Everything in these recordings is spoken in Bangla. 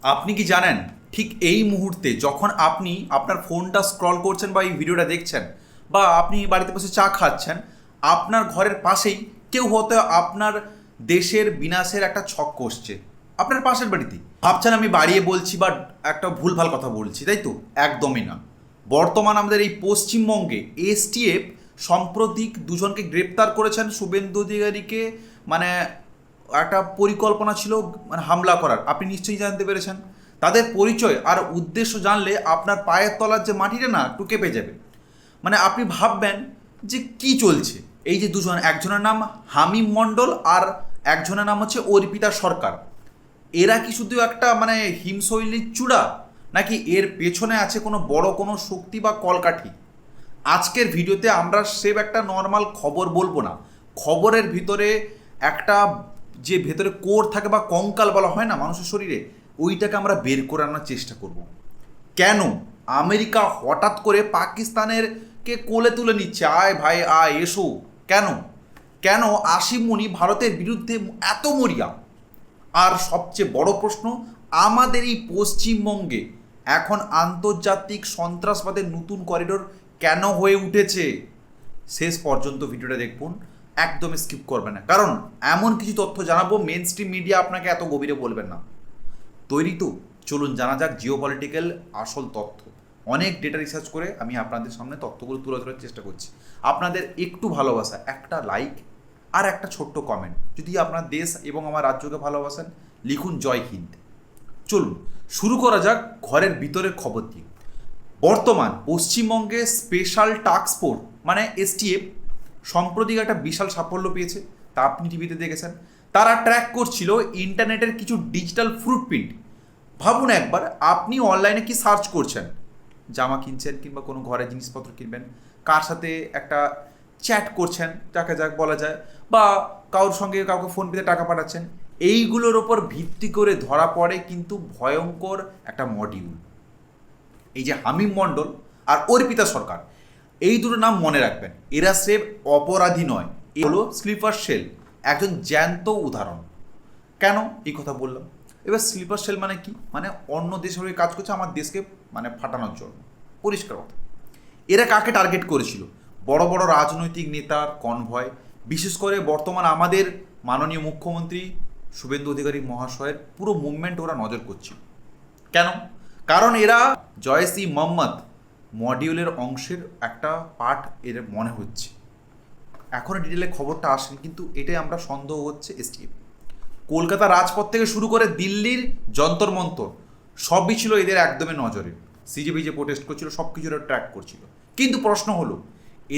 আপনি কি জানেন ঠিক এই মুহূর্তে যখন আপনি আপনার ফোনটা স্ক্রল করছেন বা এই ভিডিওটা দেখছেন বা আপনি বাড়িতে বসে চা খাচ্ছেন, আপনার ঘরের পাশেই কেউ হয়তো আপনার দেশের বিনাশের একটা ছক কষছে আপনার পাশের বাড়িতেই। ভাবছেন আমি বাড়িয়ে বলছি বা একটা ভুলভাল কথা বলছি, তাই তো? একদমই না। বর্তমান আমাদের এই পশ্চিমবঙ্গে এসটিএফ সাম্প্রতিক দুজনকে গ্রেপ্তার করেছেন। শুভেন্দু অধিকারীকে মানে একটা পরিকল্পনা ছিল মানে হামলা করার, আপনি নিশ্চয়ই জানতে পেরেছেন। তাদের পরিচয় আর উদ্দেশ্য জানলে আপনার পায়ের তলার যে মাটিটা না একটু কেঁপে যাবে। মানে আপনি ভাববেন যে কি চলছে। এই যে দুজন, একজনের নাম হামিম মণ্ডল আর একজনের নাম হচ্ছে অর্পিতা সরকার। এরা কি শুধু একটা মানে হিমশৈলীর চূড়া, নাকি এর পেছনে আছে কোনো বড় কোনো শক্তি বা কলকাঠি? আজকের ভিডিওতে আমরা সেভ একটা নর্মাল খবর বলবো না, খবরের ভিতরে একটা যে ভেতরে কোর থাকে বা কঙ্কাল বলা হয় না মানুষের শরীরে, ওইটাকে আমরা বের করে আনার চেষ্টা করব। কেন আমেরিকা হঠাৎ করে পাকিস্তানের কে কোলে তুলে নিচ্ছে, আয় ভাই আয় এসো? কেন কেন আসিম মনি ভারতের বিরুদ্ধে এত মরিয়া? আর সবচেয়ে বড় প্রশ্ন, আমাদের এই পশ্চিমবঙ্গে এখন আন্তর্জাতিক সন্ত্রাসবাদের নতুন করিডোর কেন হয়ে উঠেছে? শেষ পর্যন্ত ভিডিওটা দেখুন, একদম স্কিপ করবেন না, কারণ এমন কিছু তথ্য জানাবো মেন স্ট্রিম মিডিয়া আপনাকে এত গভীরে বলবেন না। তৈরি তো? চলুন জানা যাক জিওপলিটিক্যাল আসল তথ্য। অনেক ডেটা রিসার্চ করে আমি আপনাদের সামনে তথ্যগুলো তুলে ধরার চেষ্টা করছি। আপনাদের একটু ভালোবাসা, একটা লাইক আর একটা ছোট্ট কমেন্ট, যদি আপনার দেশ এবং আমার রাজ্যকে ভালোবাসেন লিখুন জয় হিন্দ। চলুন শুরু করা যাক ঘরের ভিতরের খবর দিয়ে। বর্তমান পশ্চিমবঙ্গে স্পেশাল টাস্ক ফোর্স মানে এসটিএফ সম্প্রতি একটা বিশাল সাফল্য পেয়েছে, তা আপনি টিভিতে দেখেছেন। তারা ট্র্যাক করছিল ইন্টারনেটের কিছু ডিজিটাল ফুটপ্রিন্ট। ভাবুন একবার, আপনি অনলাইনে কি সার্চ করছেন, জামা কিনছেন কিংবা কোনো ঘরের জিনিসপত্র কিনবেন, কার সাথে একটা চ্যাট করছেন যাকে যাক বলা যায়, বা কারোর সঙ্গে কাউকে ফোন পেতে টাকা পাঠাচ্ছেন, এইগুলোর ওপর ভিত্তি করে ধরা পড়ে কিন্তু ভয়ঙ্কর একটা মডিউল। এই যে হামিম মণ্ডল আর অর্পিতা সরকার, এই দুটো নাম মনে রাখবেন। এরা স্রেফ অপরাধী নয়, এ হলো স্লিপার সেল, একজন জ্যান্ত উদাহরণ। কেন এই কথা বললাম? এবার স্লিপার সেল মানে কি? মানে অন্য দেশের হয়ে কাজ করছে আমার দেশকে মানে ফাটানোর জন্য, পরিষ্কার কথা। এরা কাকে টার্গেট করেছিল? বড় বড় রাজনৈতিক নেতার কনভয়, বিশেষ করে বর্তমান আমাদের মাননীয় মুখ্যমন্ত্রী শুভেন্দু অধিকারী মহাশয়ের পুরো মুভমেন্ট ওরা নজর করছিল। কেন? কারণ এরা জয়েস ই মোহাম্মদ মডিউলের অংশের একটা পার্ট এর মনে হচ্ছে। এখনও ডিটেলে খবরটা আসেনি, কিন্তু এটাই আমরা সন্দেহ হচ্ছে এসটিএফ। কলকাতা রাজপথ থেকে শুরু করে দিল্লির যন্তর মন্তর সবই ছিল এদের একদমই নজরে। সিজেপি যে প্রোটেস্ট করছিল সব কিছু ট্র্যাক করছিল। কিন্তু প্রশ্ন হলো,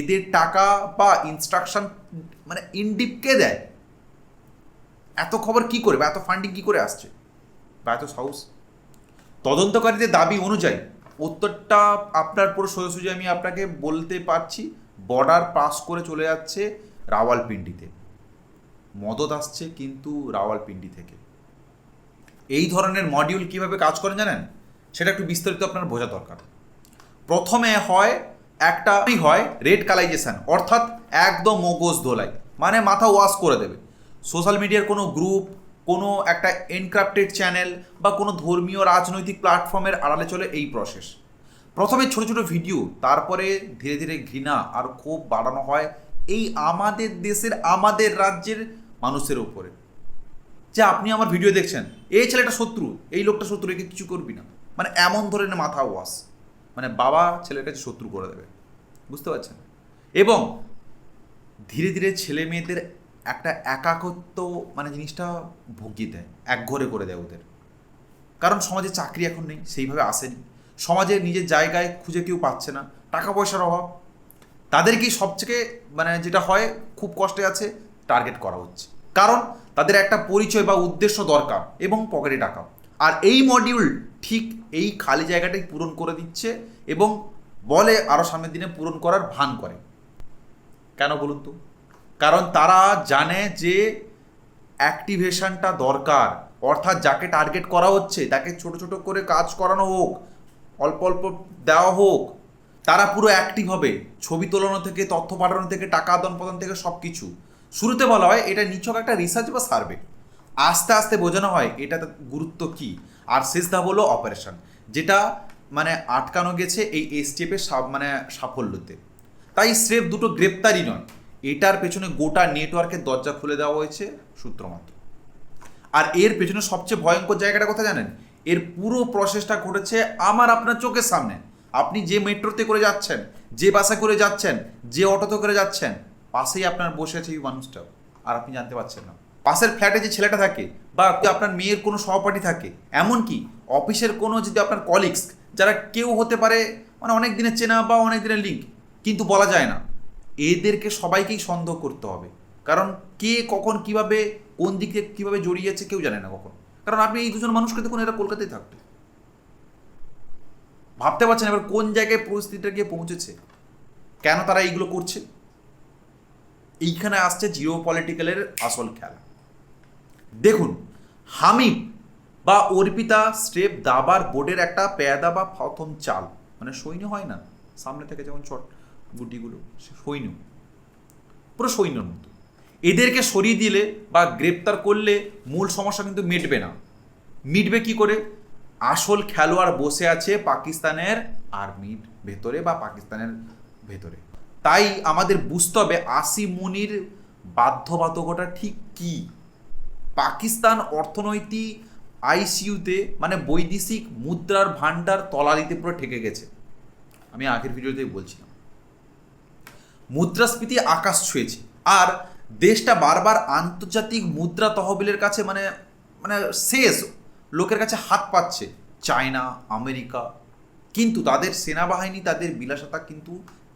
এদের টাকা বা ইনস্ট্রাকশন মানে ইনডিপ কে দেয়? এত খবর কি করে বা এত ফান্ডিং কি করে আসছে বা এত সাহস? তদন্তকারীদের দাবি অনুযায়ী উত্তরটা আপনার পুরো সোজাসুজি আমি আপনাকে বলতে পারছি, বর্ডার পাস করে চলে যাচ্ছে রাওয়ালপিন্ডিতে। মদত আসছে কিন্তু রাওয়ালপিন্ডি থেকে। এই ধরনের মডিউল কিভাবে কাজ করে জানেন? সেটা একটু বিস্তারিত আপনার বোঝা দরকার। প্রথমে হয় রেড কালাইজেশন, অর্থাৎ একদম মগজ ধোলাই, মানে মাথা ওয়াশ করে দেবে। সোশ্যাল মিডিয়ার কোনো গ্রুপ, কোনো একটা এনক্রাপ্টেড চ্যানেল বা কোনো ধর্মীয় রাজনৈতিক প্ল্যাটফর্মের আড়ালে চলে এই প্রসেস। প্রথমে ছোট ছোট ভিডিও, তারপরে ধীরে ধীরে ঘৃণা আর ক্ষোভ বাড়ানো হয় এই আমাদের দেশের আমাদের রাজ্যের মানুষের ওপরে। যে আপনি আমার ভিডিও দেখছেন, এই ছেলেটা শত্রু, এই লোকটা শত্রু, একে কিছু করবি না, মানে এমন ধরনের মাথা ওয়াশ, মানে বাবা ছেলের কাছে শত্রু করে দেবে, বুঝতে পারছেন? এবং ধীরে ধীরে ছেলে মেয়েদের একটা একাকত্ব মানে জিনিসটা ভুগিয়ে দেয়, একঘরে করে দেয় ওদের। কারণ সমাজে চাকরি এখন নেই, সেইভাবে আসেনি, সমাজে নিজের জায়গায় খুঁজে কেউ পাচ্ছে না, টাকা পয়সার অভাব, তাদেরকেই সবথেকে মানে যেটা হয় খুব কষ্টে আছে টার্গেট করা হচ্ছে। কারণ তাদের একটা পরিচয় বা উদ্দেশ্য দরকার এবং পকেটে টাকা। আর এই মডিউল ঠিক এই খালি জায়গাটাই পূরণ করে দিচ্ছে এবং বলে আরও সামনের দিনে পূরণ করার ভান করে। কেন বলুন তো? কারণ তারা জানে যে অ্যাক্টিভেশনটা দরকার, অর্থাৎ যাকে টার্গেট করা হচ্ছে তাকে ছোট ছোট করে কাজ করানো হোক, অল্প অল্প দেওয়া হোক, তারা পুরো অ্যাক্টিভ হবে। ছবি তোলানো থেকে তথ্য পাঠানো থেকে টাকা আদান প্রদান থেকে সব কিছু। শুরুতে বলা হয় এটা নিছক একটা রিসার্চ বা সার্ভে, আস্তে আস্তে বোঝানো হয় এটা গুরুত্ব কী আর শেষ ধাপ হলো অপারেশন, যেটা মানে আটকানো গেছে এই এসটিএফের মানে সাফল্যতে। তাই স্রেফ দুটো গ্রেপ্তারি নয়, এটার পেছনে গোটা নেটওয়ার্কের দরজা খুলে দেওয়া হয়েছে সূত্রমাত্র। আর এর পেছনে সবচেয়ে ভয়ঙ্কর জায়গাটা কথা জানেন? এর পুরো প্রসেসটা ঘটেছে আমার আপনার চোখের সামনে। আপনি যে মেট্রোতে করে যাচ্ছেন, যে বাসে করে যাচ্ছেন, যে অটোতে করে যাচ্ছেন, পাশেই আপনার বসে আছে এই মানুষটা, আর আপনি জানতে পারছেন না। পাশের ফ্ল্যাটে যে ছেলেটা থাকে, বা আপনার মেয়ের কোনো সহপাঠী থাকে, এমনকি অফিসের কোনো যদি আপনার কলিগস, যারা কেউ হতে পারে মানে অনেক দিনের চেনা বা অনেক দিনের লিঙ্ক, কিন্তু বলা যায় না, এদেরকে সবাইকেই সন্দেহ করতে হবে। কারণ কে কখন কিভাবে কোন দিকে কিভাবে জড়িয়েছে কেউ জানে না কখন। কারণ আপনি এই দুজন মানুষকে দেখুন, এরা কলকাতায় থাকতো, ভাবতে পারছেন এবার কোন জায়গায় পরিস্থিতিটা গিয়ে পৌঁছেছে, কেন তারা এইগুলো করছে। এইখানে আসছে জিও পলিটিক্যালের আসল খেলা। দেখুন, হামিদ বা অর্পিতা স্টেপ দাবার বোর্ডের একটা পেয়াদা বা প্রথম চাল, মানে সৈন্য হয় না সামনে থেকে যেমন চট গুটিগুলো, সৈন্য, পুরো সৈন্যর মতো। এদেরকে সরিয়ে দিলে বা গ্রেপ্তার করলে মূল সমস্যা কিন্তু মিটবে না। মিটবে কি করে? আসল খেলোয়াড় বসে আছে পাকিস্তানের আর্মির ভেতরে বা পাকিস্তানের ভেতরে। তাই আমাদের বুঝতে হবে আসিম মুনির বাধ্যবাধকতা ঠিক কী। পাকিস্তান অর্থনৈতিক আইসিইউতে মানে বৈদেশিক মুদ্রার ভাণ্ডার তলানিতে পুরো ঠেকে গেছে। আমি আগের ভিডিওতেই বলছিলাম, মুদ্রাস্ফীতি আকাশ ছুঁয়েছে, আর দেশটা বারবার আন্তর্জাতিক মুদ্রা তহবিলের কাছে মানে মানে শেষ লোকের কাছে হাত পাচ্ছে, চায়না, আমেরিকা। কিন্তু তাদের সেনাবাহিনী তাদের বিলাসিতা কিন্তু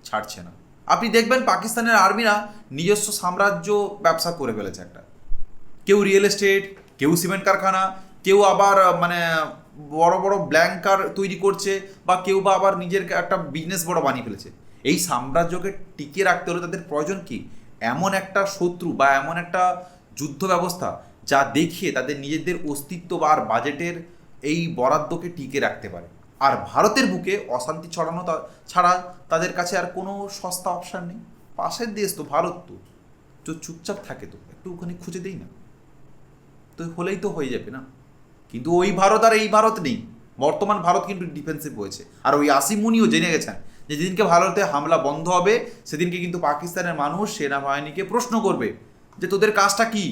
ছাড়ছে না। আপনি দেখবেন পাকিস্তানের আর্মিরা নিজস্ব সাম্রাজ্য ব্যবসা করে ফেলেছে একটা। কেউ রিয়েল এস্টেট, কেউ সিমেন্ট কারখানা, কেউ আবার মানে বড় বড় ব্ল্যাঙ্কার তৈরি করছে, বা কেউ বা আবার নিজের একটা বিজনেস বড় বানিয়ে ফেলেছে। এই সাম্রাজ্যকে টিকিয়ে রাখতে হলে তাদের প্রয়োজন কি? এমন একটা শত্রু বা এমন একটা যুদ্ধ ব্যবস্থা যা দেখিয়ে তাদের নিজেদের অস্তিত্ব বা আর বাজেটের এই বরাদ্দকে টিকে রাখতে পারে। আর ভারতের বুকে অশান্তি ছড়ানো ছাড়া তাদের কাছে আর কোনো সস্তা অপশান নেই। পাশের দেশ তো ভারত, তো চুপচাপ থাকে, তো একটু ওখানে খুঁজে দেই না, তো হলেই তো হয়ে যাবে না। কিন্তু ওই ভারত আর এই ভারত নেই। বর্তমান ভারত কিন্তু ডিফেন্সিভ হয়েছে। আর ওই আসিম মুনিও জেনে গেছেন যে যেদিনকে ভারতে হামলা বন্ধ হবে, সেদিনকে কিন্তু পাকিস্তানের মানুষ সেনাবাহিনীকে প্রশ্ন করবে যে তোদের কাজটা কি?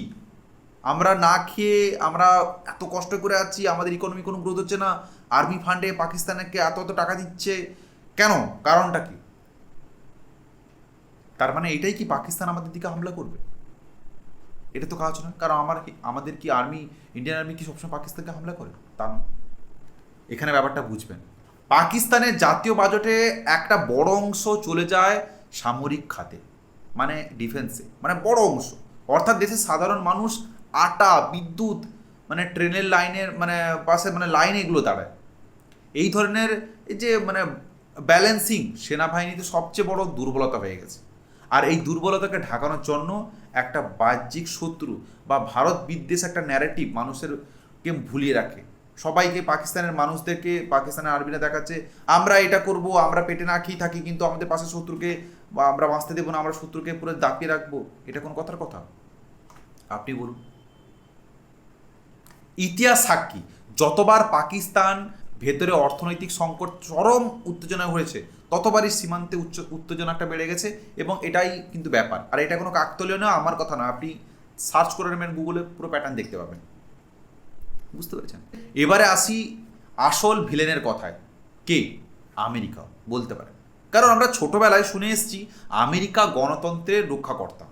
আমরা না খেয়ে আমরা এত কষ্ট করে আছি, আমাদের ইকোনমি কোনো গ্রোথ হচ্ছে না, আর্মি ফান্ডে পাকিস্তানকে এত এত টাকা দিচ্ছে কেন? কারণটা কি? তার মানে এটাই কি পাকিস্তান আমাদের দিকে হামলা করবে? এটা তো কাজ নয়। কারণ আমাদের কি আর্মি, ইন্ডিয়ান আর্মি কি সবসময় পাকিস্তানকে হামলা করে? তা না। এখানে ব্যাপারটা বুঝবেন, পাকিস্তানের জাতীয় বাজেটে একটা বড় অংশ চলে যায় সামরিক খাতে, মানে ডিফেন্সে, মানে বড় অংশ। অর্থাৎ দেশের সাধারণ মানুষ আটা, বিদ্যুৎ, মানে ট্রেনের লাইনের মানে পাশে মানে লাইনে এগুলো দাঁড়ায়। এই ধরনের এই যে মানে ব্যালেন্সিং সেনাবাহিনীতে সবচেয়ে বড় দুর্বলতা হয়ে গেছে। আর এই দুর্বলতাকে ঢাকানোর জন্য একটা বাহ্যিক শত্রু বা ভারত বিদ্বেষ একটা ন্যারেটিভ মানুষেরকে ভুলিয়ে রাখে। সবাইকে, পাকিস্তানের মানুষদেরকে পাকিস্তানের আর্মিরা দেখাচ্ছে আমরা এটা করব, আমরা পেটে না খেয়ে থাকি, কিন্তু আমাদের পাশে শত্রুকে বা আমরা বাঁচতে দেবো না, আমরা শত্রুকে পুরো দাপিয়ে রাখবো। এটা কোন কথার কথা? আপনি বলুন। ইতিহাস সাক্ষী, যতবার পাকিস্তান ভেতরে অর্থনৈতিক সংকট চরম উত্তেজনা হয়েছে, ততবারই সীমান্তে উত্তেজনাটা বেড়ে গেছে। এবং এটাই কিন্তু ব্যাপার। আর এটা কোনো কাকতালীয় নয়, আমার কথা নয়, আপনি সার্চ করে নেবেন গুগলে, পুরো প্যাটার্ন দেখতে পাবেন। বুঝতে পেরেছেন? এবারে আসি আসল ভিলেনের কথায়। কে? আমেরিকা বলতে পারে। কারণ আমরা ছোটবেলায় শুনে এসেছি আমেরিকা গণতন্ত্রের রক্ষাকর্তা।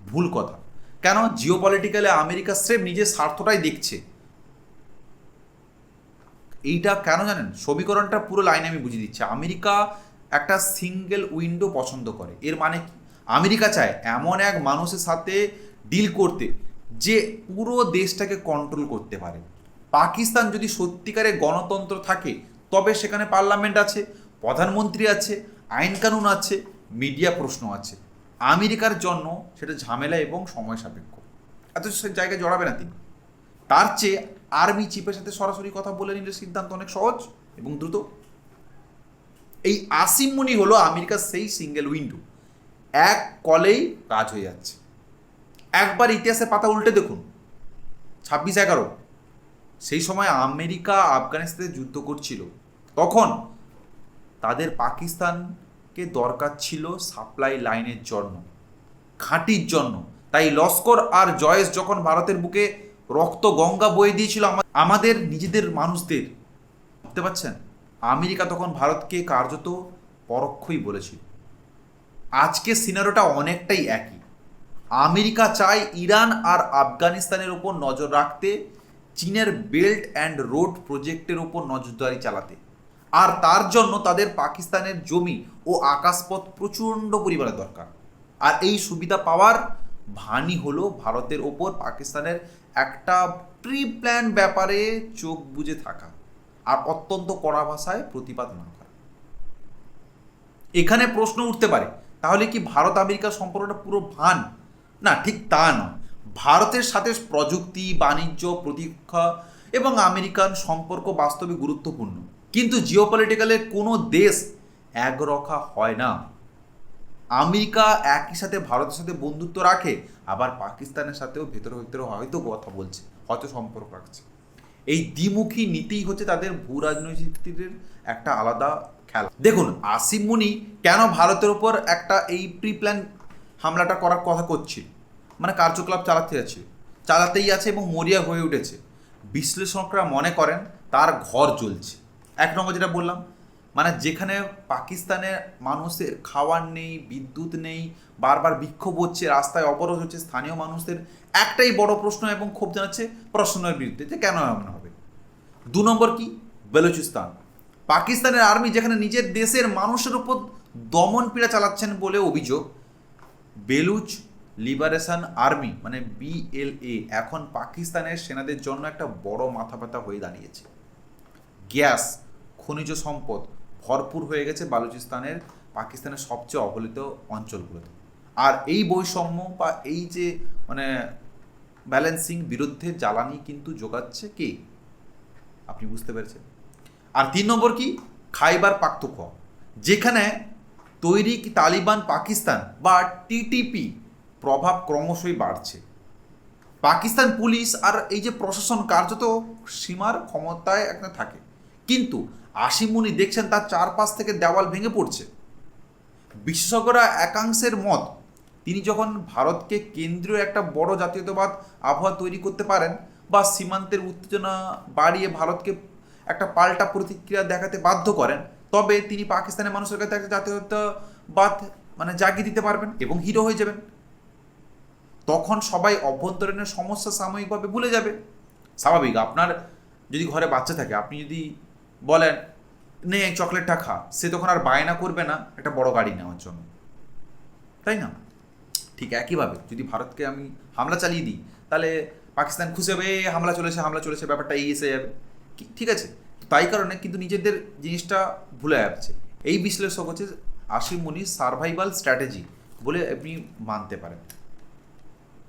ভুল কথা। কেন? জিও পলিটিক্যালে আমেরিকা স্রেফ নিজের স্বার্থটাই দেখছে। এইটা কেন জানেন? সমীকরণটা পুরো লাইনে আমি বুঝিয়ে দিচ্ছি। আমেরিকা একটা সিঙ্গেল উইন্ডো পছন্দ করে। এর মানে কি? আমেরিকা চায় এমন এক মানুষের সাথে ডিল করতে যে পুরো দেশটাকে কন্ট্রোল করতে পারে। পাকিস্তান যদি সত্যিকারের গণতন্ত্র থাকে, তবে সেখানে পার্লামেন্ট আছে, প্রধানমন্ত্রী আছে, আইন কানুন আছে, মিডিয়া প্রশ্ন আছে। আমেরিকার জন্য সেটা ঝামেলা এবং সময় সাপেক্ষ, এত জায়গায় জড়াবে না তিনি। তার চেয়ে আর্মি চিফের সাথে সরাসরি কথা বলে নিলে সিদ্ধান্ত অনেক সহজ এবং দ্রুত। এই আসিম মুনি হলো আমেরিকার সেই সিঙ্গেল উইন্ডো, এক কলেই কাজ হয়ে যাচ্ছে। একবার ইতিহাসের পাতা উল্টে দেখুন, 26/11 সেই সময় আমেরিকা আফগানিস্তানে যুদ্ধ করছিল, তখন তাদের পাকিস্তানকে দরকার ছিল সাপ্লাই লাইনের জন্য, ঘাঁটির জন্য। তাই লস্কর আর জয়েশ যখন ভারতের বুকে রক্ত গঙ্গা বয়ে দিয়েছিল আমাদের নিজেদের মানুষদের, বুঝতে পারছেন, আমেরিকা তখন ভারতকে কার্যত পরোক্ষই বলেছিল। আজকে সিনারিওটা অনেকটাই একই। আমেরিকা চায় ইরান আর আফগানিস্তানের উপর নজর রাখতে, চীনের বেল্ট অ্যান্ড রোড প্রজেক্টের উপর নজরদারি চালাতে, আর তার জন্য তাদের পাকিস্তানের জমি ও আকাশপথ প্রচণ্ড পরিমাণে দরকার। আর এই সুবিধা পাওয়ার ভানি হলো ভারতের ওপর পাকিস্তানের একটা প্রি প্ল্যান ব্যাপারে চোখ বুজে থাকা আর অত্যন্ত কড়া ভাষায় প্রতিবাদ না করা। এখানে প্রশ্ন উঠতে পারে, তাহলে কি ভারত আমেরিকা সম্পর্কটা পুরো ভান? না, ঠিক তা নয়। ভারতের সাথে প্রযুক্তি, বাণিজ্য, প্রতিরক্ষা এবং আমেরিকান সম্পর্ক বাস্তবে গুরুত্বপূর্ণ, কিন্তু জিওপলিটিক্যালে কোনো দেশ একরক্ষা হয় না। আমেরিকা একই সাথে ভারতের সাথে বন্ধুত্ব রাখে, আবার পাকিস্তানের সাথেও ভেতরে ভেতরে হয়তো কথা বলছে, হয়তো সম্পর্ক রাখছে। এই দ্বিমুখী নীতিই হচ্ছে তাদের ভূ রাজনৈতিকের একটা আলাদা খেলা। দেখুন, আসিম মুনি কেন ভারতের উপর একটা এই প্রি প্ল্যান হামলাটা করার কথা করছিল, মানে কার্যকলাপ চালাতে যাচ্ছে, চালাতেই আছে এবং মরিয়া হয়ে উঠেছে। বিশ্লেষকরা মনে করেন তার ঘর জ্বলছে। এক নম্বর যেটা বললাম, মানে যেখানে পাকিস্তানের মানুষের খাওয়ার নেই, বিদ্যুৎ নেই, বারবার বিক্ষোভ হচ্ছে, রাস্তায় অবরোধ হচ্ছে, স্থানীয় মানুষদের একটাই বড় প্রশ্ন এবং ক্ষোভ জানাচ্ছে প্রশাসনের বিরুদ্ধে যে কেন এমন হবে। দু নম্বর কি, বেলুচিস্তান। পাকিস্তানের আর্মি যেখানে নিজের দেশের মানুষের উপর দমন পীড়া চালাচ্ছেন বলে অভিযোগ, বেলুচ লিবারেশন আর্মি মানে BLA এখন পাকিস্তানের সেনাদের জন্য একটা বড় মাথা ব্যথা হয়ে দাঁড়িয়েছে। গ্যাস, খনিজ সম্পদ ভরপুর হয়ে গেছে বালুচিস্তানের, পাকিস্তানের সবচেয়ে অবহেলিত অঞ্চলগুলোতে। আর এই বৈষম্য বা এই যে মানে ব্যালেন্সিং বিরুদ্ধে জ্বালানি কিন্তু যোগাচ্ছে কে, আপনি বুঝতে পেরেছেন। আর 3 নম্বর কি, খাইবার পাখতুনখোয়া, যেখানে তৈরি তালিবান পাকিস্তান বা TTP প্রভাব ক্রমশই বাড়ছে। পাকিস্তান পুলিশ আর এই যে প্রশাসন কার্যত সীমার ক্ষমতায় একটা থাকে, কিন্তু আসিম মুনি দেখছেন তার চারপাশ থেকে দেওয়াল ভেঙে পড়ছে। বিশেষজ্ঞরা একাংশের মত, তিনি যখন ভারতকে কেন্দ্রীয় একটা বড় জাতীয়তাবাদ আবহাওয়া তৈরি করতে পারেন বা সীমান্তের উত্তেজনা বাড়িয়ে ভারতকে একটা পাল্টা প্রতিক্রিয়া দেখাতে বাধ্য করেন, তবে তিনি পাকিস্তানের মানুষের কাছে একটা জাতীয়তাবাদ মানে জাগিয়ে দিতে পারবেন এবং হিরো হয়ে যাবেন। তখন সবাই অভ্যন্তরীণ সমস্যা সাময়িকভাবে ভুলে যাবে। স্বাভাবিক, আপনার যদি ঘরে বাচ্চা থাকে, আপনি যদি বলেন নে চকলেটটা খা, সে তখন আর বায়না করবে না একটা বড় গাড়ি নেওয়ার জন্য, তাই না? ঠিক একইভাবে যদি ভারতকে আমি হামলা চালিয়ে দিই, তাহলে পাকিস্তান খুশি হবে, হামলা চলেছে, ব্যাপারটা এই এসে যাবে, ঠিক আছে। তাই কারণে কিন্তু নিজেদের জিনিসটা ভুলে যাচ্ছে। এই বিশ্লেষক হচ্ছে আসিম মুনির সার্ভাইভাল স্ট্র্যাটেজি বলে আপনি মানতে পারেন।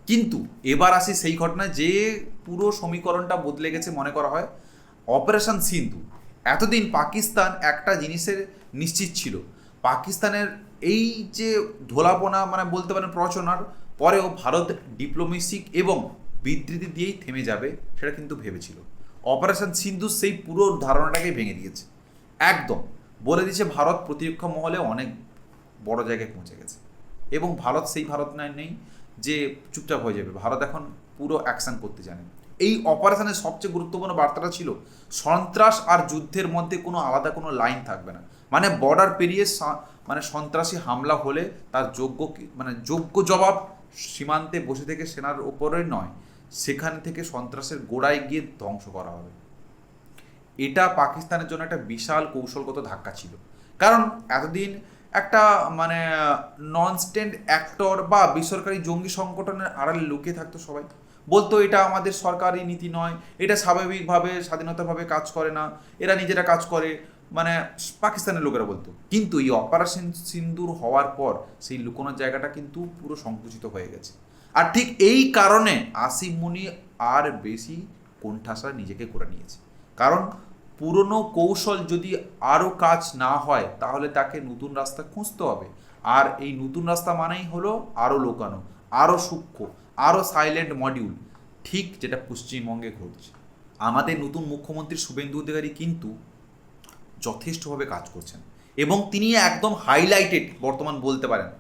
কিন্তু এবার আসি সেই ঘটনায় যে পুরো সমীকরণটা বদলে গেছে। মনে করা হয় অপারেশন সিন্ধু, এতদিন পাকিস্তান একটা জিনিসের নিশ্চিত ছিল, পাকিস্তানের এই যে ধোলাপনা মানে বলতে পারেন প্ররোচনার পরেও ভারত ডিপ্লোমেসিক এবং বিবৃতি দিয়েই থেমে যাবে, সেটা কিন্তু ভেবেছিল। অপারেশন সিন্ধু সেই পুরো ধারণাটাকে ভেঙে দিয়েছে, একদম বলে দিয়েছে ভারত প্রতিরক্ষা মহলে অনেক বড় জায়গায় পৌঁছে গেছে এবং ভারত সেই ভারত নেই যে চুপচাপ হয়ে যাবে। ভারত এখন পুরো অ্যাকশন করতে জানে। এই অপারেশনের সবচেয়ে গুরুত্বপূর্ণ বার্তাটা ছিল সন্ত্রাস আর যুদ্ধের মধ্যে কোনো আলাদা কোনো লাইন থাকবে না। মানে বর্ডার পেরিয়ে মানে সন্ত্রাসী হামলা হলে তার যোগ্য জবাব সীমান্তে বসে থেকে সেনার ওপরে নয়, সেখান থেকে সন্ত্রাসের গোড়ায় গিয়ে ধ্বংস করা হবে। এটা পাকিস্তানের জন্য একটা বিশাল কৌশলগত ধাক্কা ছিল, কারণ এতদিন একটা মানে নন স্টেট অ্যাক্টর বা বেসরকারি জঙ্গি সংগঠনের আড়ালে লুকিয়ে থাকতো সবাই, বলতো এটা আমাদের সরকারি নীতি নয়, এটা স্বাভাবিকভাবে স্বাধীনতাভাবে কাজ করে না, এরা নিজেরা কাজ করে, মানে পাকিস্তানের লোকেরা বলতো। কিন্তু এই অপারেশন সিন্দুর হওয়ার পর সেই লুকোনোর জায়গাটা কিন্তু পুরো সংকুচিত হয়ে গেছে। আর ঠিক এই কারণে আসিম মুনি আর বেশি কোণঠাসা নিজেকে করে নিয়েছে, কারণ পুরনো কৌশল যদি আরও কাজ না হয় তাহলে তাকে নতুন রাস্তা খুঁজতে হবে। আর এই নতুন রাস্তা মানেই হলো আরও লোকানো, আরও সূক্ষ্ম, আরও সাইলেন্ট মডিউল, ঠিক যেটা পশ্চিমবঙ্গে ঘটছে। আমাদের নতুন মুখ্যমন্ত্রী শুভেন্দু অধিকারী কিন্তু যথেষ্টভাবে কাজ করছেন এবং তিনি একদম হাইলাইটেড বর্তমান বলতে পারেন।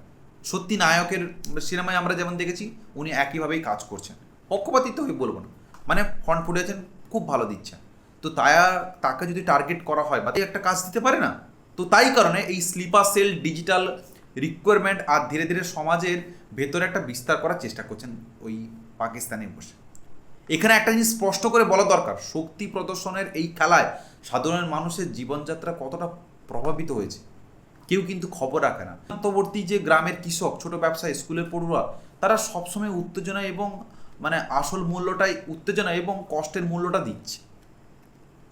সত্যি নায়কের সিনেমায় আমরা যেমন দেখেছি উনি একইভাবেই কাজ করছেন, পক্ষপাতিত্ব হয়ে বলবো না, মানে ফ্রন্ট ফুটে আছেন, খুব ভালো দিচ্ছেন। তো তাকে যদি টার্গেট করা হয় বা একটা কাজ দিতে পারে না, তো তাই কারণে এই স্লিপার সেল ডিজিটাল রিকোয়ারমেন্ট আর ধীরে ধীরে সমাজের ভেতরে একটা বিস্তার করার চেষ্টা করছেন ওই পাকিস্তানে বসে। এখানে একটা জিনিস স্পষ্ট করে বলা দরকার, শক্তি প্রদর্শনের এই খেলায় সাধারণ মানুষের জীবনযাত্রা কতটা প্রভাবিত হয়েছে কেউ কিন্তু খবর রাখে না। সীমান্তবর্তী যে গ্রামের কৃষক, ছোট ব্যবসায়ী, স্কুলের পড়ুয়া, তারা সবসময় উত্তেজনা এবং মানে আসল মূল্যটাই উত্তেজনা এবং কষ্টের মূল্যটা দিচ্ছে,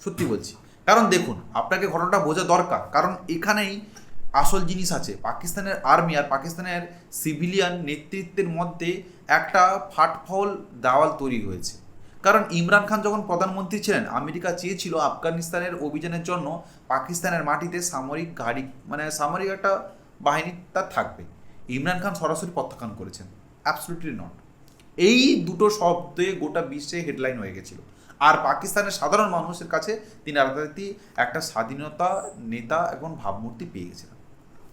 সত্যি বলছি। কারণ দেখুন, আপনাকে ঘটনাটা বোঝা দরকার, কারণ এখানেই আসল জিনিস আছে। পাকিস্তানের আর্মি আর পাকিস্তানের সিভিলিয়ান নেতৃত্বের মধ্যে একটা ফাটফল দেওয়াল তৈরি হয়েছে। কারণ ইমরান খান যখন প্রধানমন্ত্রী ছিলেন, আমেরিকা চেয়েছিল আফগানিস্তানের অভিযানের জন্য পাকিস্তানের মাটিতে সামরিক গাড়ি মানে সামরিক একটা বাহিনী তার থাকবে। ইমরান খান সরাসরি প্রত্যাখ্যান করেছেন, অ্যাবসলিউটলি নট। এই দুটো শব্দে গোটা বিশ্বে হেডলাইন হয়ে গেছিল। আর পাকিস্তানের সাধারণ মানুষের কাছে তিনি রাতারাতি একটা স্বাধীনতা নেতা এবং ভাবমূর্তি পেয়ে গেছিলেন।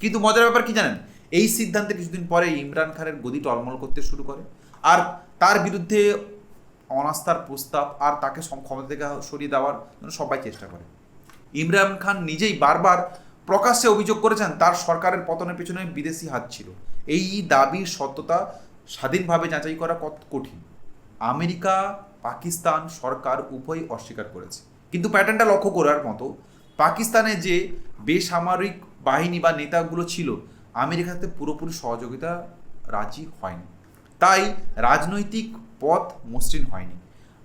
কিন্তু মজার ব্যাপার কি জানেন, এই সিদ্ধান্তে কিছুদিন পরে ইমরান খানের গদি টলমল করতে শুরু করে আর তার বিরুদ্ধে অনাস্থার প্রস্তাব আর তাকে ক্ষমতা থেকে সরিয়ে দেওয়ার জন্য সবাই চেষ্টা করে। ইমরান খান নিজেই বারবার প্রকাশ্যে অভিযোগ করেছেন তার সরকারের পতনের পেছনে বিদেশি হাত ছিল। এই দাবির সত্যতা স্বাধীনভাবে যাচাই করা কত কঠিন। আমেরিকা, পাকিস্তান সরকার উভয়ই অস্বীকার করেছে। কিন্তু প্যাটার্নটা লক্ষ্য করার মতো, পাকিস্তানে যে বেসামরিক বাহিনী বা নেতাগুলো ছিল, আমেরিকাতে পুরোপুরি সহযোগিতা রাজি হয়নি, তাই রাজনৈতিক পথ মসৃণ হয়নি।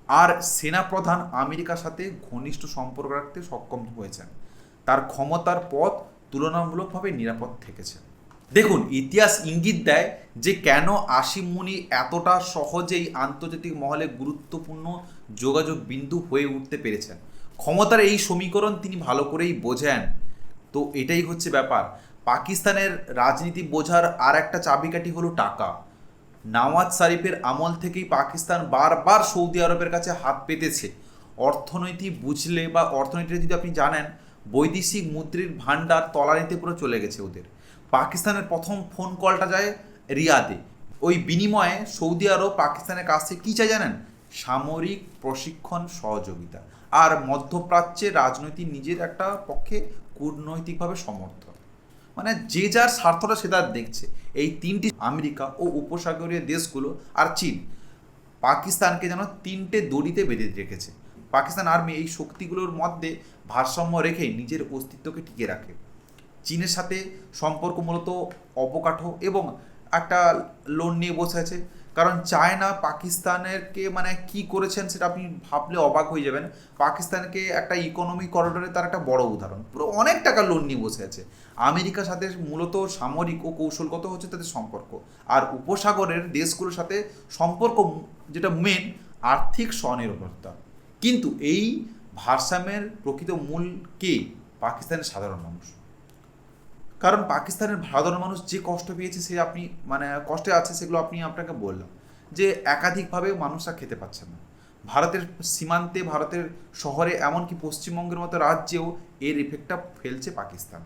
আর সেনাপ্রধান আমেরিকার সাথে ঘনিষ্ঠ সম্পর্ক রাখতে সক্ষম হয়েছেন, তার ক্ষমতার পথ তুলনামূলকভাবে নিরাপদ থেকেছে। দেখুন, ইতিহাস ইঙ্গিত দেয় যে কেন আসিম মুনি এতটা সহজেই আন্তর্জাতিক মহলে গুরুত্বপূর্ণ যোগাযোগ বিন্দু হয়ে উঠতে পেরেছেন। ক্ষমতার এই সমীকরণ তিনি ভালো করেই বোঝেন। তো এটাই হচ্ছে ব্যাপার। পাকিস্তানের রাজনীতি বোঝার আর একটা চাবিকাঠি হলো টাকা। নওয়াজ শরীফের আমল থেকেই পাকিস্তান বারবার সৌদি আরবের কাছে হাত পেতেছে। অর্থনীতি বুঝলে বা অর্থনীতিটা যদি আপনি জানেন, বৈদেশিক মুদ্রার ভাণ্ডার তলানিতে পুরো চলে গেছে ওদের। পাকিস্তানের প্রথম ফোন কলটা যায় রিয়াদে। ওই বিনিময়ে সৌদি আরব পাকিস্তানের কাছ থেকে কী চাই জানেন? সামরিক প্রশিক্ষণ, সহযোগিতা আর মধ্যপ্রাচ্যের রাজনৈতিক নিজের একটা পক্ষে কূটনৈতিকভাবে সমর্থন। মানে যে যার স্বার্থটা সে তার দেখছে। এই তিনটি আমেরিকা ও উপসাগরীয় দেশগুলো আর চীন পাকিস্তানকে যেন তিনটে দড়িতে বেঁধে রেখেছে। পাকিস্তান আর্মি এই শক্তিগুলোর মধ্যে ভারসাম্য রেখে নিজের অস্তিত্বকে টিকে রাখে। চীনের সাথে সম্পর্ক মূলত অবকাঠো এবং একটা লোন নিয়ে বসে আছে। কারণ চায়না পাকিস্তানেরকে মানে কি করেছেন সেটা আপনি ভাবলে অবাক হয়ে যাবেন। পাকিস্তানকে একটা ইকোনমিক করিডোরে তার একটা বড় উদাহরণ, পুরো অনেক টাকা লোন নিয়ে বসে আছে। আমেরিকার সাথে মূলত সামরিক ও কৌশলগত হচ্ছে তাদের সম্পর্ক, আর উপসাগরের দেশগুলোর সাথে সম্পর্ক যেটা মেন আর্থিক স্বনির্ভরতা। কিন্তু এই ভারসাম্যের প্রকৃত মূল কে? পাকিস্তানের সাধারণ মানুষ। কারণ পাকিস্তানের সাধারণ মানুষ যে কষ্ট পেয়েছে, সে আপনি মানে কষ্টে আছে, সেগুলো আপনাকে বললাম যে একাধিকভাবে মানুষরা খেতে পাচ্ছে না। ভারতের সীমান্তে, ভারতের শহরে, এমনকি পশ্চিমবঙ্গের মতো রাজ্যেও এর এফেক্টটা ফেলছে পাকিস্তান।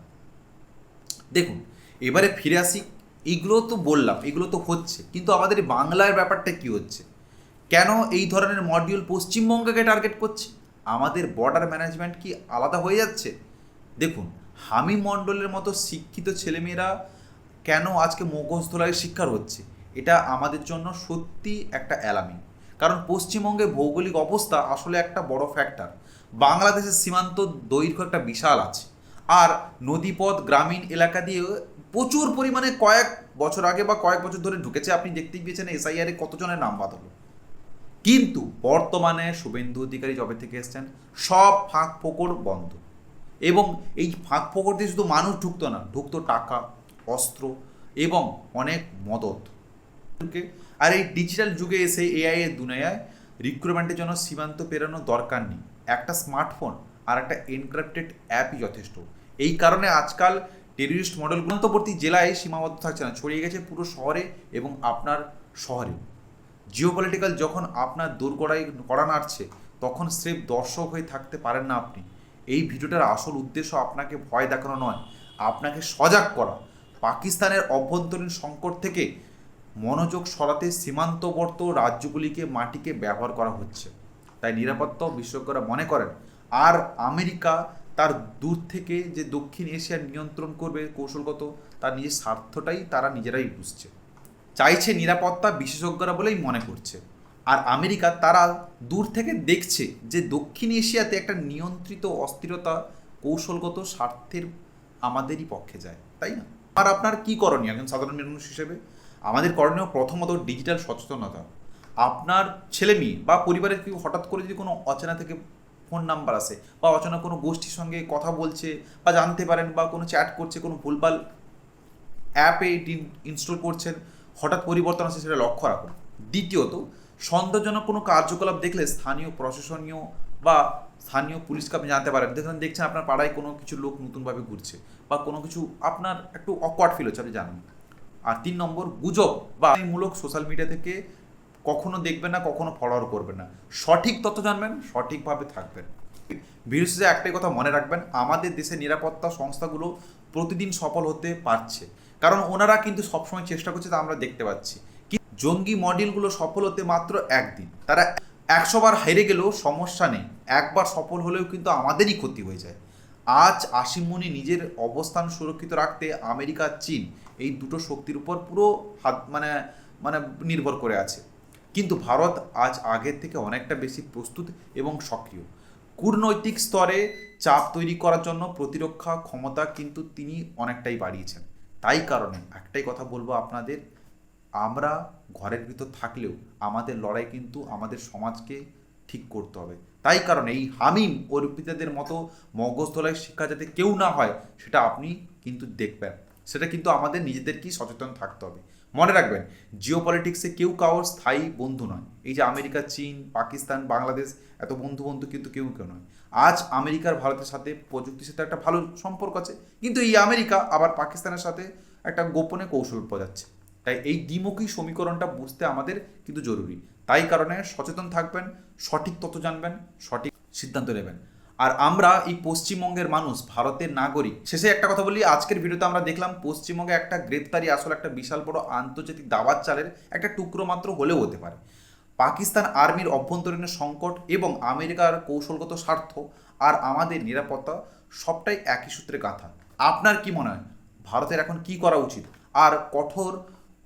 দেখুন, এবারে ফিরে আসি। এগুলো তো বললাম, এগুলো তো হচ্ছে, কিন্তু আমাদের বাংলার ব্যাপারটা কি হচ্ছে? কেন এই ধরনের মডিউল পশ্চিমবঙ্গকে টার্গেট করছে? আমাদের বর্ডার ম্যানেজমেন্ট কি আলাদা হয়ে যাচ্ছে? দেখুন, হামি মণ্ডলের মতো শিক্ষিত ছেলেমেয়েরা কেন আজকে মুখোশধোলাইয়ের শিকার হচ্ছে, এটা আমাদের জন্য সত্যি একটা অ্যালার্মিং। কারণ পশ্চিমবঙ্গের ভৌগোলিক অবস্থা আসলে একটা বড় ফ্যাক্টর। বাংলাদেশের সীমান্ত দৈর্ঘ্য একটা বিশাল আছে, আর নদীপথ গ্রামীণ এলাকা দিয়ে প্রচুর পরিমাণে কয়েক বছর আগে বা কয়েক বছর ধরে ঢুকেছে। আপনি দেখতেই পেয়েছেন এসআইআরে কতজনের নাম বাদ হলো। কিন্তু বর্তমানে শুভেন্দু অধিকারী যবে থেকে এসছেন, সব ফাঁক ফোকর বন্ধ। এবং এই ফাঁক ফোকর দিয়ে শুধু মানুষ ঢুকতো না, ঢুকতো টাকা, অস্ত্র এবং অনেক মদত। আর এই ডিজিটাল যুগে এসে এআই এর দুনিয়ায় রিক্রুটমেন্টের জন্য সীমান্ত পেরোনোর দরকার নেই। একটা স্মার্টফোন আর একটা এনক্রিপ্টেড অ্যাপই যথেষ্ট। এই কারণে আজকাল টেররিস্ট মডেল গুণান্তবর্তী জেলায় সীমাবদ্ধ থাকছে না, ছড়িয়ে গেছে পুরো শহরে এবং আপনার শহরে। জিওপলিটিক্যাল যখন আপনার দোরগোড়ায় করা নাড়ছে, তখন স্রেফ দর্শক হয়ে থাকতে পারেন না আপনি। এই ভিডিওটার আসল উদ্দেশ্য আপনাকে ভয় দেখানো নয়, আপনাকে সজাগ করা। পাকিস্তানের অভ্যন্তরীণ সংকট থেকে মনোযোগ সরাতে সীমান্তবর্তী রাজ্যগুলিকে মাটিকে ব্যবহার করা হচ্ছে। তাই নিরাপত্তা বিশেষজ্ঞরা মনে করেন আর আমেরিকা তার দূর থেকে যে দক্ষিণ এশিয়ার নিয়ন্ত্রণ করবে কৌশলগত, তার নিজের স্বার্থটাই তারা নিজেরাই বুঝছে, চাইছে নিরাপত্তা বিশেষজ্ঞরা বলেই মনে করছে। আর আমেরিকা তারা দূর থেকে দেখছে যে দক্ষিণ এশিয়াতে একটা নিয়ন্ত্রিত অস্থিরতা কৌশলগত স্বার্থের আমাদেরই পক্ষে যায়, তাই না? আর আপনার কি করণীয় একজন সাধারণ মানুষ হিসেবে? আমাদের করণীয় প্রথমত ডিজিটাল সচেতনতা। আপনার ছেলে মেয়ে বা পরিবারের কেউ হঠাৎ করে যদি কোনো অচেনা থেকে ফোন নাম্বার আসে বা অচেনা কোনো গোষ্ঠীর সঙ্গে কথা বলছে বা জানতে পারেন বা কোনো চ্যাট করছে, কোনো ভুলভাল অ্যাপে ইনস্টল করছেন, হঠাৎ পরিবর্তন আসে, সেটা লক্ষ্য রাখুন। দ্বিতীয়ত, সন্দেহজনক কোনো কার্যকলাপ দেখলে স্থানীয় প্রশাসনীয় বা স্থানীয় পুলিশকে আপনি জানতে পারেন। দেখছেন আপনার পাড়ায় কোনো কিছু লোক নতুনভাবে ঘুরছে বা কোনো কিছু আপনার একটু অকওয়ার্ড ফিল হচ্ছে, আপনি জানেন। আর 3 নম্বর, গুজব বা মূলক সোশ্যাল মিডিয়া থেকে কখনো দেখবেন না, কখনো ফলোয়ার করবেন না। সঠিক তথ্য জানবেন, সঠিকভাবে থাকবেন। ভিডিও শেষে একটাই কথা মনে রাখবেন, আমাদের দেশের নিরাপত্তা সংস্থাগুলো প্রতিদিন সফল হতে পারছে, কারণ ওনারা কিন্তু সবসময় চেষ্টা করছে, তা আমরা দেখতে পাচ্ছি। জঙ্গি মডেলগুলো সফল হতে মাত্র একদিন, তারা 100 বার হেরে গেলেও সমস্যা নেই, একবার সফল হলেও কিন্তু আমাদেরই ক্ষতি হয়ে যায়। আজ আসিম মুনি নিজের অবস্থান সুরক্ষিত রাখতে আমেরিকা, চীন এই দুটো শক্তির উপর পুরো হাত মানে মানে নির্ভর করে আছে। কিন্তু ভারত আজ আগের থেকে অনেকটা বেশি প্রস্তুত এবং সক্রিয়। কূটনৈতিক স্তরে চাপ তৈরি করার জন্য প্রতিরক্ষা ক্ষমতা কিন্তু তিনি অনেকটাই বাড়িয়েছেন। তাই কারণে একটাই কথা বলবো আপনাদের, আমরা ঘরের ভিতর থাকলেও আমাদের লড়াই কিন্তু আমাদের সমাজকে ঠিক করতে হবে। তাই কারণে এই হামিম অর্পিতাদের মতো মগজধোলাই শিক্ষা যাতে কেউ না হয়, সেটা আপনি কিন্তু দেখবেন। সেটা কিন্তু আমাদের নিজেদেরকেই সচেতন থাকতে হবে। মনে রাখবেন, জিও পলিটিক্সে কেউ কারোর স্থায়ী বন্ধু নয়। এই যে আমেরিকা, চীন, পাকিস্তান, বাংলাদেশ, এত বন্ধু বন্ধু কিন্তু কেউ কেউ নয়। আজ আমেরিকার ভারতের সাথে প্রযুক্তির সাথে একটা ভালো সম্পর্ক আছে, কিন্তু এই আমেরিকা আবার পাকিস্তানের সাথে একটা গোপনে কৌশল বোঝাচ্ছে। তাই এই দ্বিমুখী সমীকরণটা বুঝতে আমাদের কিন্তু জরুরি। তাই কারণে সচেতন থাকবেন, সঠিক তথ্য জানবেন, সঠিক সিদ্ধান্ত নেবেন। আর আমরা এই পশ্চিমবঙ্গের মানুষ, ভারতের নাগরিক। শেষে একটা কথা বলি, আজকের ভিডিওতে আমরা দেখলাম পশ্চিমবঙ্গে একটা গ্রেপ্তারি আসলে একটা বিশাল বড় আন্তর্জাতিক দাবাত চালের একটা টুকরো মাত্র হলেও হতে পারে। পাকিস্তান আর্মির অভ্যন্তরীণ সংকট এবং আমেরিকার কৌশলগত স্বার্থ আর আমাদের নিরাপত্তা সবটাই একই সূত্রে গাঁথা। আপনার কি মনে হয় ভারতের এখন কি করা উচিত? আর কঠোর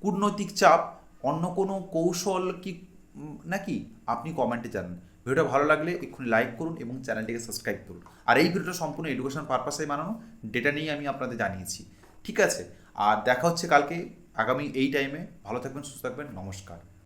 কূটনৈতিক চাপ, অন্য কোনো কৌশল কি নাকি? আপনি কমেন্টে জানান। ভিডিওটা ভালো লাগলে এক্ষুনি লাইক করুন এবং চ্যানেলটিকে সাবস্ক্রাইব করুন। আর এই ভিডিওটা সম্পূর্ণ এডুকেশন পারপাসে বানানো, ডেটা নিয়ে আমি আপনাদের জানিয়েছি। ঠিক আছে, আর দেখা হচ্ছে কালকে আগামী এই টাইমে। ভালো থাকবেন, সুস্থ থাকবেন, নমস্কার।